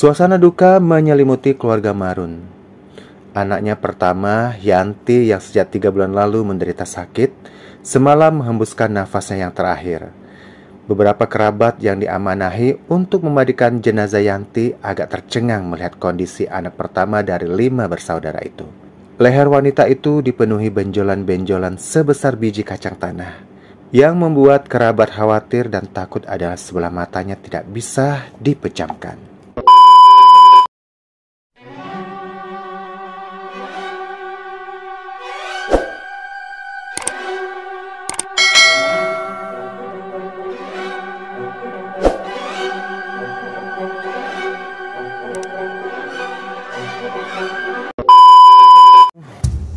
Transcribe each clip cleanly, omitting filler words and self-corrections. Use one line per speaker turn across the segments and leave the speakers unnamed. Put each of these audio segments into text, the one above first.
Suasana duka menyelimuti keluarga Marun. Anaknya pertama, Yanti, yang sejak 3 bulan lalu menderita sakit, semalam menghembuskan nafasnya yang terakhir. Beberapa kerabat yang diamanahi untuk memandikan jenazah Yanti agak tercengang melihat kondisi anak pertama dari 5 bersaudara itu. Leher wanita itu dipenuhi benjolan-benjolan sebesar biji kacang tanah. Yang membuat kerabat khawatir dan takut adalah sebelah matanya tidak bisa dipejamkan.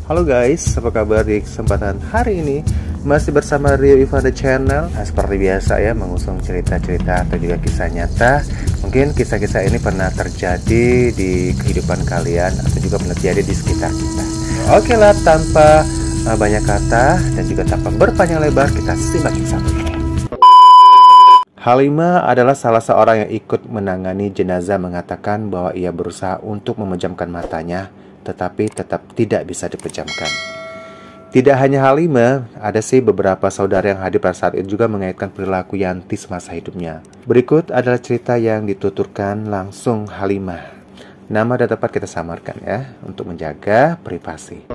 Halo guys, apa kabar di kesempatan hari ini? Masih bersama Rio Ivan The Channel. Nah, seperti biasa ya, mengusung cerita-cerita atau juga kisah nyata. Mungkin kisah-kisah ini pernah terjadi di kehidupan kalian atau juga pernah terjadi di sekitar kita. Oke lah, tanpa banyak kata dan juga tanpa berpanjang lebar, kita simak kisah ini. Halimah adalah salah seorang yang ikut menangani jenazah, mengatakan bahwa ia berusaha untuk memejamkan matanya, tetapi tetap tidak bisa dipejamkan. Tidak hanya Halimah, ada sih beberapa saudara yang hadir pada saat itu juga mengaitkan perilaku Yanti semasa hidupnya. Berikut adalah cerita yang dituturkan langsung Halimah. Nama dan tempat kita samarkan ya, untuk menjaga privasi.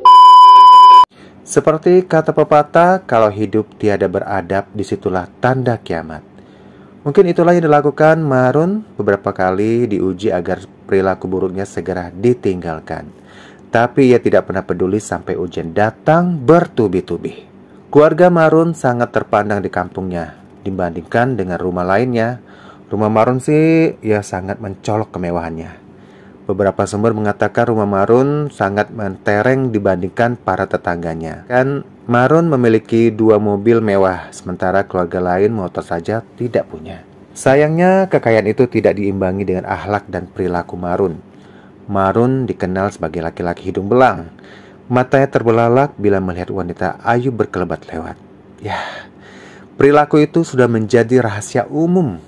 Seperti kata pepatah, kalau hidup tiada beradab, disitulah tanda kiamat. Mungkin itulah yang dilakukan Marun beberapa kali diuji agar perilaku buruknya segera ditinggalkan. Tapi ia tidak pernah peduli sampai ujian datang bertubi-tubi. Keluarga Marun sangat terpandang di kampungnya. Dibandingkan dengan rumah lainnya, rumah Marun sih ya sangat mencolok kemewahannya. Beberapa sumber mengatakan rumah Marun sangat mentereng dibandingkan para tetangganya. Kan Marun memiliki 2 mobil mewah, sementara keluarga lain motor saja tidak punya. Sayangnya kekayaan itu tidak diimbangi dengan akhlak dan perilaku Marun. Marun dikenal sebagai laki-laki hidung belang. Matanya terbelalak bila melihat wanita ayu berkelebat lewat. Ya, perilaku itu sudah menjadi rahasia umum.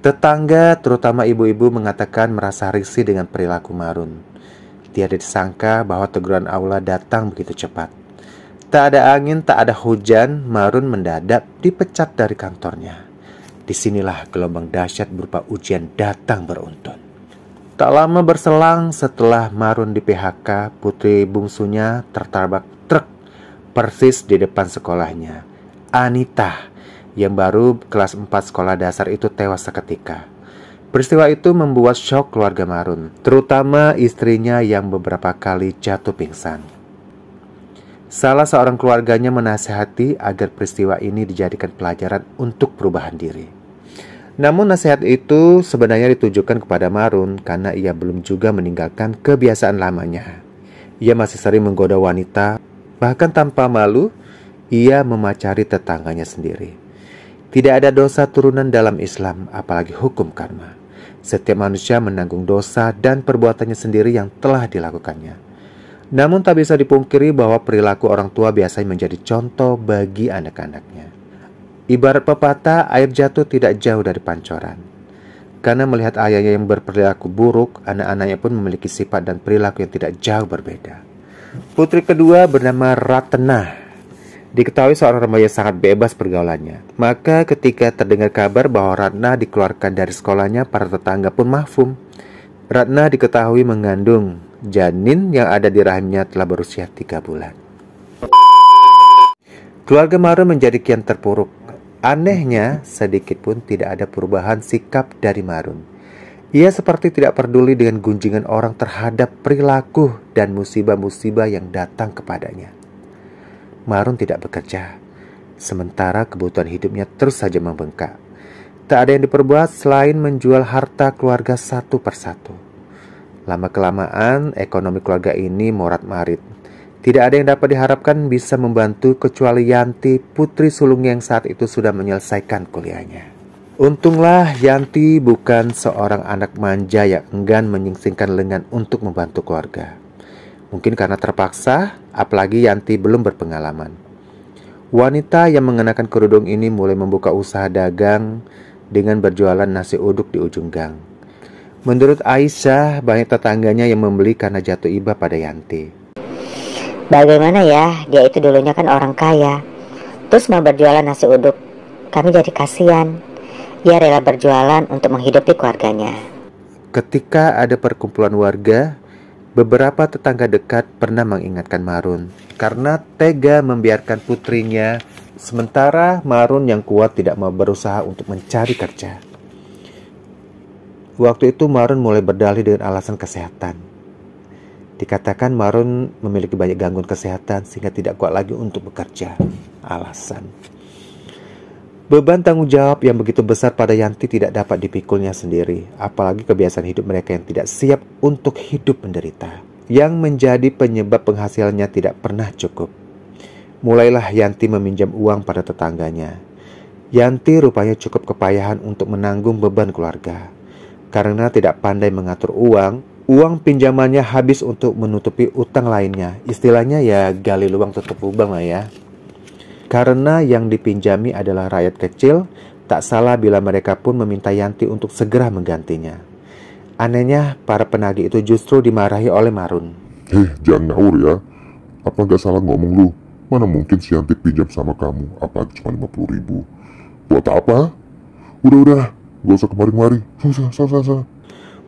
Tetangga, terutama ibu-ibu, mengatakan merasa risih dengan perilaku Marun. Tiada disangka bahwa teguran Allah datang begitu cepat. Tak ada angin, tak ada hujan, Marun mendadak dipecat dari kantornya. Disinilah gelombang dahsyat berupa ujian datang beruntun. Tak lama berselang setelah Marun di PHK, putri bungsunya tertabrak truk persis di depan sekolahnya. Anita, yang baru kelas 4 sekolah dasar itu tewas seketika. Peristiwa itu membuat syok keluarga Marun, terutama istrinya yang beberapa kali jatuh pingsan. Salah seorang keluarganya menasihati agar peristiwa ini dijadikan pelajaran untuk perubahan diri. Namun nasihat itu sebenarnya ditujukan kepada Marun karena ia belum juga meninggalkan kebiasaan lamanya. Ia masih sering menggoda wanita, bahkan tanpa malu ia memacari tetangganya sendiri. Tidak ada dosa turunan dalam Islam, apalagi hukum karma. Setiap manusia menanggung dosa dan perbuatannya sendiri yang telah dilakukannya. Namun tak bisa dipungkiri bahwa perilaku orang tua biasanya menjadi contoh bagi anak-anaknya. Ibarat pepatah, air jatuh tidak jauh dari pancoran. Karena melihat ayahnya yang berperilaku buruk, anak-anaknya pun memiliki sifat dan perilaku yang tidak jauh berbeda. Putri kedua bernama Ratna. Diketahui seorang remaja sangat bebas pergaulannya. Maka ketika terdengar kabar bahwa Ratna dikeluarkan dari sekolahnya, para tetangga pun mafhum. Ratna diketahui mengandung janin yang ada di rahimnya telah berusia 3 bulan. Keluarga Marun menjadi kian terpuruk. Anehnya, sedikit pun tidak ada perubahan sikap dari Marun. Ia seperti tidak peduli dengan gunjingan orang terhadap perilaku dan musibah-musibah yang datang kepadanya. Marun tidak bekerja, sementara kebutuhan hidupnya terus saja membengkak. Tak ada yang diperbuat selain menjual harta keluarga satu persatu. Lama-kelamaan, ekonomi keluarga ini morat-marit. Tidak ada yang dapat diharapkan bisa membantu kecuali Yanti, putri sulungnya yang saat itu sudah menyelesaikan kuliahnya. Untunglah Yanti bukan seorang anak manja yang enggan menyingsingkan lengan untuk membantu keluarga. Mungkin karena terpaksa, apalagi Yanti belum berpengalaman. Wanita yang mengenakan kerudung ini mulai membuka usaha dagang dengan berjualan nasi uduk di ujung gang. Menurut Aisyah, banyak tetangganya yang membeli karena jatuh iba pada Yanti.
Bagaimana ya, dia itu dulunya kan orang kaya, terus mau berjualan nasi uduk. Kami jadi kasihan. Dia rela berjualan untuk menghidupi keluarganya.
Ketika ada perkumpulan warga, beberapa tetangga dekat pernah mengingatkan Marun karena tega membiarkan putrinya, sementara Marun yang kuat tidak mau berusaha untuk mencari kerja. Waktu itu Marun mulai berdalih dengan alasan kesehatan. Dikatakan Marun memiliki banyak gangguan kesehatan sehingga tidak kuat lagi untuk bekerja. Alasan. Beban tanggung jawab yang begitu besar pada Yanti tidak dapat dipikulnya sendiri, apalagi kebiasaan hidup mereka yang tidak siap untuk hidup menderita, yang menjadi penyebab penghasilannya tidak pernah cukup. Mulailah Yanti meminjam uang pada tetangganya. Yanti rupanya cukup kepayahan untuk menanggung beban keluarga. Karena tidak pandai mengatur uang pinjamannya habis untuk menutupi utang lainnya. Istilahnya ya gali lubang tutup lubang lah ya. Karena yang dipinjami adalah rakyat kecil, tak salah bila mereka pun meminta Yanti untuk segera menggantinya. Anehnya, para penagih itu justru dimarahi oleh Marun.
Jangan ngawur ya. Apa nggak salah ngomong lu? Mana mungkin si Yanti pinjam sama kamu, apalagi cuma 50 ribu. Buat apa? Udah, gak usah kemari-kemari. Susah.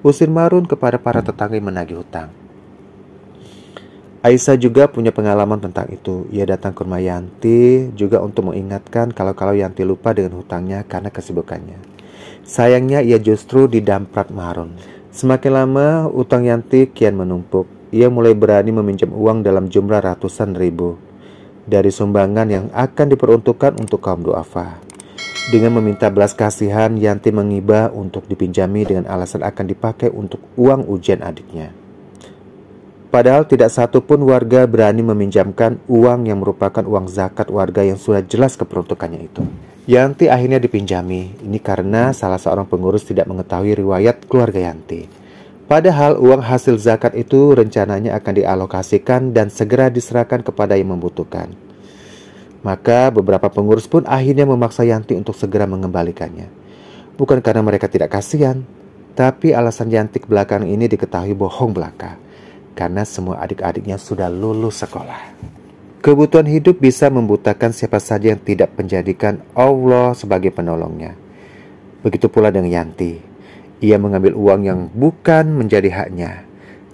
Usir Marun kepada para tetangga yang menagih hutang. Aisyah juga punya pengalaman tentang itu. Ia datang ke rumah Yanti juga untuk mengingatkan kalau Yanti lupa dengan hutangnya karena kesibukannya. Sayangnya ia justru didamprat Marun. Semakin lama utang Yanti kian menumpuk. Ia mulai berani meminjam uang dalam jumlah ratusan ribu dari sumbangan yang akan diperuntukkan untuk kaum duafa. Dengan meminta belas kasihan, Yanti mengibah untuk dipinjami dengan alasan akan dipakai untuk uang ujian adiknya. Padahal tidak satu pun warga berani meminjamkan uang yang merupakan uang zakat warga yang sudah jelas keperuntukannya itu. Yanti akhirnya dipinjami. Ini karena salah seorang pengurus tidak mengetahui riwayat keluarga Yanti. Padahal uang hasil zakat itu rencananya akan dialokasikan dan segera diserahkan kepada yang membutuhkan. Maka beberapa pengurus pun akhirnya memaksa Yanti untuk segera mengembalikannya. Bukan karena mereka tidak kasihan, tapi alasan Yanti belakangan ini diketahui bohong belaka. Karena semua adik-adiknya sudah lulus sekolah. Kebutuhan hidup bisa membutakan siapa saja yang tidak menjadikan Allah sebagai penolongnya. Begitu pula dengan Yanti. Ia mengambil uang yang bukan menjadi haknya.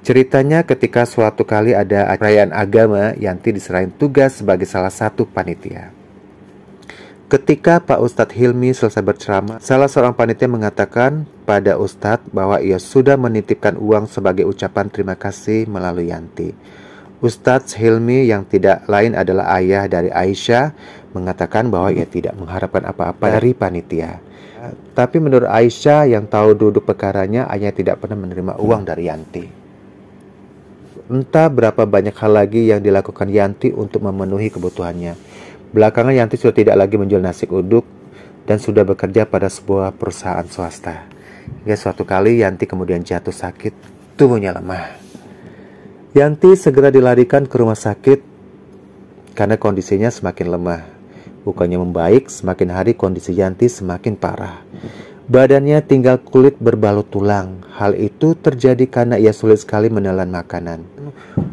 Ceritanya ketika suatu kali ada perayaan agama, Yanti diserahin tugas sebagai salah satu panitia. Ketika Pak Ustadz Hilmi selesai berceramah, salah seorang panitia mengatakan pada Ustadz bahwa ia sudah menitipkan uang sebagai ucapan terima kasih melalui Yanti. Ustadz Hilmi yang tidak lain adalah ayah dari Aisyah mengatakan bahwa ia tidak mengharapkan apa-apa dari panitia. Tapi menurut Aisyah yang tahu duduk perkaranya, ayah tidak pernah menerima uang dari Yanti. Entah berapa banyak hal lagi yang dilakukan Yanti untuk memenuhi kebutuhannya. Belakangan Yanti sudah tidak lagi menjual nasi uduk dan sudah bekerja pada sebuah perusahaan swasta. Hingga suatu kali Yanti kemudian jatuh sakit, tubuhnya lemah. Yanti segera dilarikan ke rumah sakit karena kondisinya semakin lemah. Bukannya membaik, semakin hari kondisi Yanti semakin parah. Badannya tinggal kulit berbalut tulang. Hal itu terjadi karena ia sulit sekali menelan makanan.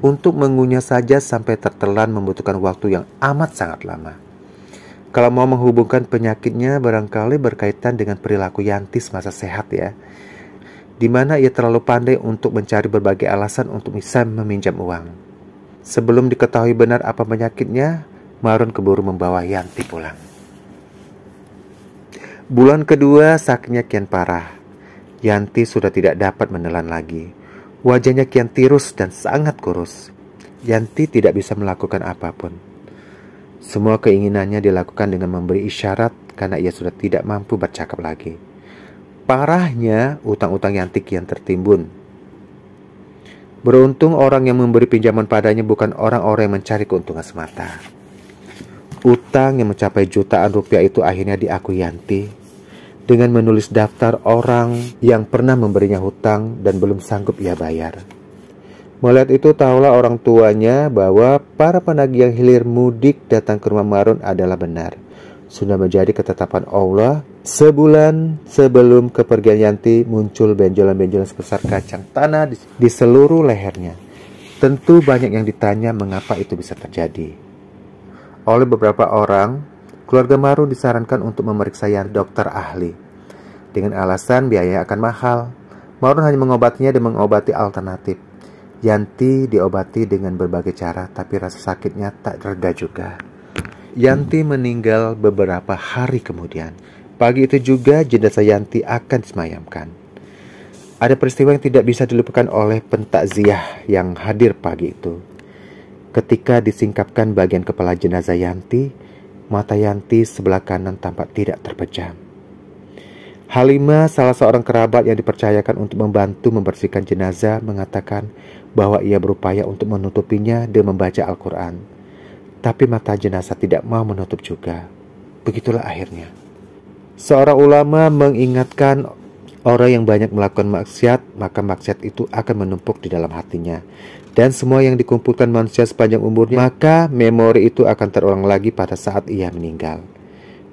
Untuk mengunyah saja sampai tertelan membutuhkan waktu yang amat sangat lama. Kalau mau menghubungkan penyakitnya barangkali berkaitan dengan perilaku Yanti semasa sehat ya. Di mana ia terlalu pandai untuk mencari berbagai alasan untuk bisa meminjam uang. Sebelum diketahui benar apa penyakitnya, Marun keburu membawa Yanti pulang. Bulan kedua sakitnya kian parah. Yanti sudah tidak dapat menelan lagi. Wajahnya kian tirus dan sangat kurus. Yanti tidak bisa melakukan apapun. Semua keinginannya dilakukan dengan memberi isyarat karena ia sudah tidak mampu bercakap lagi. Parahnya, utang-utang Yanti kian tertimbun. Beruntung orang yang memberi pinjaman padanya bukan orang-orang yang mencari keuntungan semata. Utang yang mencapai jutaan rupiah itu akhirnya diakui Yanti dengan menulis daftar orang yang pernah memberinya hutang dan belum sanggup ia bayar. Melihat itu tahulah orang tuanya bahwa para penagih yang hilir mudik datang ke rumah Marun adalah benar. Sudah menjadi ketetapan Allah Sebulan sebelum kepergian Yanti, muncul benjolan-benjolan sebesar kacang tanah di seluruh lehernya. Tentu banyak yang ditanya mengapa itu bisa terjadi. Oleh beberapa orang, keluarga Marun disarankan untuk memeriksa Yanti dokter ahli. Dengan alasan biaya akan mahal, Marun hanya mengobatinya dan mengobati alternatif. Yanti diobati dengan berbagai cara, tapi rasa sakitnya tak reda juga. Yanti meninggal beberapa hari kemudian. Pagi itu juga jenazah Yanti akan disemayamkan. Ada peristiwa yang tidak bisa dilupakan oleh pentakziah yang hadir pagi itu. Ketika disingkapkan bagian kepala jenazah Yanti, mata Yanti sebelah kanan tampak tidak terpejam. Halimah, salah seorang kerabat yang dipercayakan untuk membantu membersihkan jenazah, mengatakan bahwa ia berupaya untuk menutupinya dengan membaca Al-Quran. Tapi mata jenazah tidak mau menutup juga. Begitulah akhirnya. Seorang ulama mengingatkan orang yang banyak melakukan maksiat, maka maksiat itu akan menumpuk di dalam hatinya. Dan semua yang dikumpulkan manusia sepanjang umurnya, maka memori itu akan terulang lagi pada saat ia meninggal.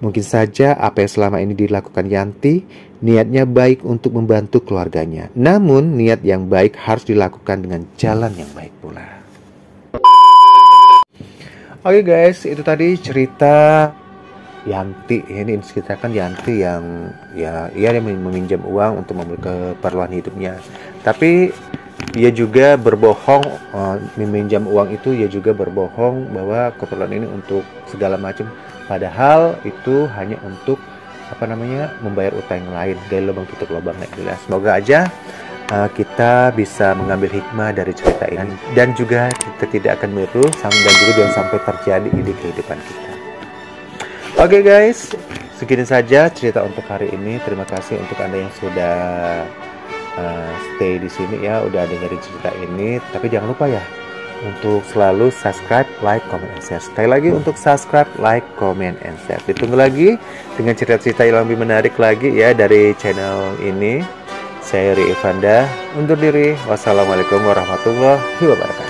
Mungkin saja apa yang selama ini dilakukan Yanti, niatnya baik untuk membantu keluarganya. Namun niat yang baik harus dilakukan dengan jalan yang baik pula. Oke guys, itu tadi cerita Yanti. Ini menceritakan Yanti yang ia meminjam uang untuk membeli keperluan hidupnya. Tapi dia juga berbohong, meminjam uang itu ia juga berbohong bahwa keperluan ini untuk segala macam. Padahal itu hanya untuk membayar utang yang lain. Gali lubang tutup lubang, jelas. Semoga aja kita bisa mengambil hikmah dari cerita ini, dan juga kita tidak akan meniru dan juga jangan sampai terjadi di kehidupan kita. Oke guys, segini saja cerita untuk hari ini. Terima kasih untuk Anda yang sudah stay di sini ya, udah dengerin cerita ini. Tapi jangan lupa ya untuk selalu subscribe, like, comment, and share. Sekali lagi untuk subscribe, like, comment, and share. Ditunggu lagi dengan cerita-cerita yang lebih menarik lagi ya dari channel ini. Saya Ri Ivanda undur diri. Wassalamualaikum warahmatullahi wabarakatuh.